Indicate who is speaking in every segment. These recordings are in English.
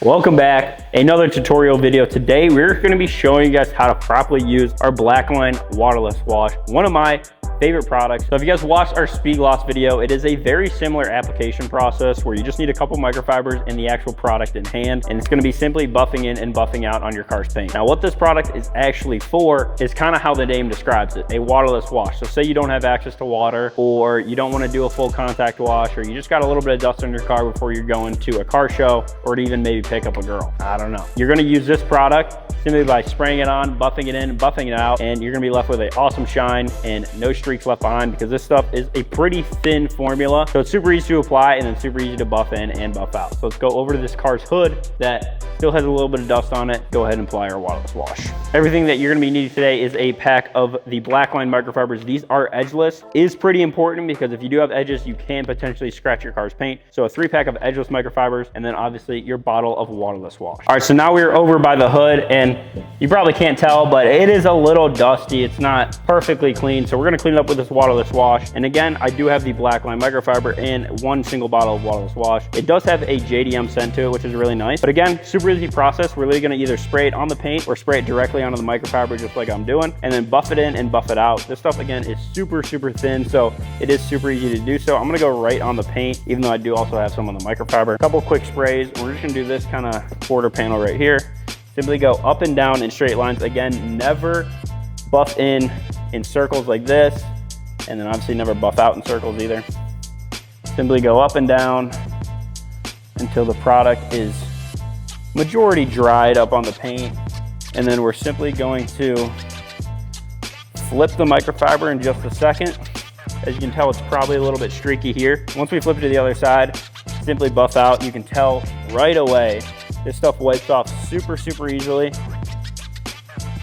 Speaker 1: Welcome back. Another tutorial video. Today we're going to be showing you guys how to properly use our Blackline waterless wash, one of my favorite products. So if you guys watched our speed gloss video, it is a very similar application process where you just need a couple microfibers and the actual product in hand, and it's going to be simply buffing in and buffing out on your car's paint. Now what this product is actually for is kind of how the name describes it, a waterless wash. So say you don't have access to water, or you don't want to do a full contact wash, or you just got a little bit of dust on your car before you're going to a car show, or to even maybe pick up a girl. I don't know. You're going to use this product simply by spraying it on, buffing it in, buffing it out, and you're going to be left with an awesome shine and no streaks left behind, because this stuff is a pretty thin formula. So it's super easy to apply and then super easy to buff in and buff out. So let's go over to this car's hood that still has a little bit of dust on it. Go ahead and apply our waterless wash. Everything that you're going to be needing today is a pack of the Blackline microfibers. These are edgeless. Is pretty important because if you do have edges, you can potentially scratch your car's paint. So a 3-pack of edgeless microfibers, and then obviously your bottle of waterless wash. All right, so now we're over by the hood, and you probably can't tell, but it is a little dusty. It's not perfectly clean. So we're going to clean it up with this waterless wash. And again, I do have the Blackline microfiber in one single bottle of waterless wash. It does have a JDM scent to it, which is really nice. But again, super easy process. We're really going to either spray it on the paint or spray it directly onto the microfiber, just like I'm doing, and then buff it in and buff it out. This stuff again is super thin, so it is super easy to do. So I'm going to go right on the paint, even though I do also have some on the microfiber. A couple quick sprays. We're just going to do this kind of quarter panel right here. Simply go up and down in straight lines. Again, never buff in circles like this, and then obviously never buff out in circles either. Simply go up and down until the product is majority dried up on the paint, and then we're simply going to flip the microfiber in just a second. As you can tell, it's probably a little bit streaky here. Once we flip it to the other side, simply buff out. You can tell right away this stuff wipes off super easily,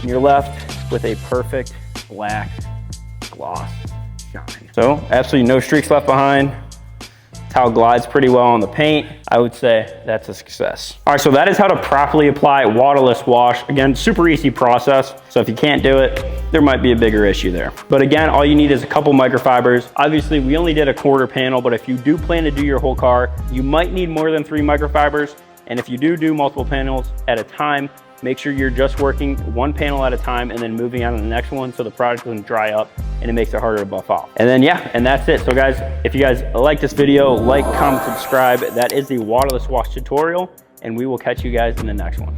Speaker 1: and you're left with a perfect black gloss shine. So absolutely no streaks left behind. Towel glides pretty well on the paint. I would say that's a success. All right, so that is how to properly apply waterless wash. Again, super easy process. So if you can't do it, there might be a bigger issue there. But again, all you need is a couple microfibers. Obviously, we only did a quarter panel, but if you do plan to do your whole car, you might need more than 3 microfibers. And if you do multiple panels at a time, make sure you're just working one panel at a time and then moving on to the next one so the product doesn't dry up and it makes it harder to buff off. And then yeah, and that's it. So guys, if you guys like this video, like, comment, subscribe. That is the waterless wash tutorial, and we will catch you guys in the next one.